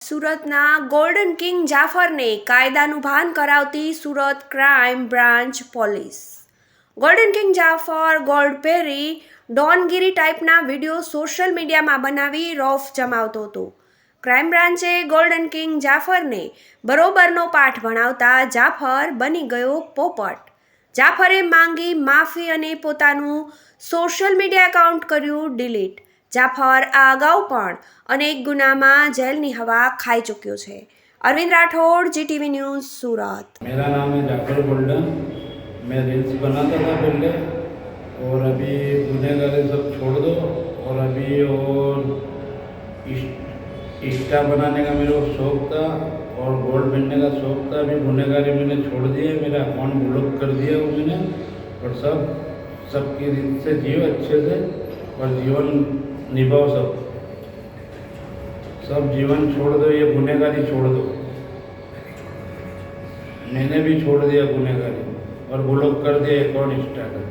સુરતના golden king જાફરને કાયદાનું ભાન કરાવતી Surat crime branch police. Golden king Jafar gold પહેરી ડોનગીરી ટાઈપના વિડીયો સોશિયલ મીડિયામાં બનાવી રોફ જમાવતો હતો. ક્રાઇમ બ્રાન્ચે ગોલ્ડન કિંગ જાફરને બરોબરનો પાઠ ભણાવતા જાફર બની ગયો પોપટ. જાફરે માંગી માફી અને પોતાનું સોશિયલ મીડિયા એકાઉન્ટ કર્યું ડિલીટ. જાફર આ અગાઉ પણ અનેક ગુનામાં જેલની हवा खाई चुक्यो है. अरविंद राठौड़, जीटीवी न्यूज़, सूरत. मेरा नाम है जाफर गोल्डन. मैं रील्स बनाता था पहले और अभी गुनहगारी सब छोड़ दो और अभी और इंस्टा बनाने का मेरे को शौक था और गोल्ड पहनने का शौक था. अभी गुनहगारी मैंने छोड़ दिया, मेरा अकाउंट ब्लॉक कर दिया वो मैंने. और सबकी रीत से जियो अच्छे से और जीवन निभाओ. सब जीवन छोड़ दो, ये गुनहगारी छोड़ दो. मैंने भी छोड़ दिया गुनहगारी और ब्लॉक कर दिया अकाउंट इंस्टा का.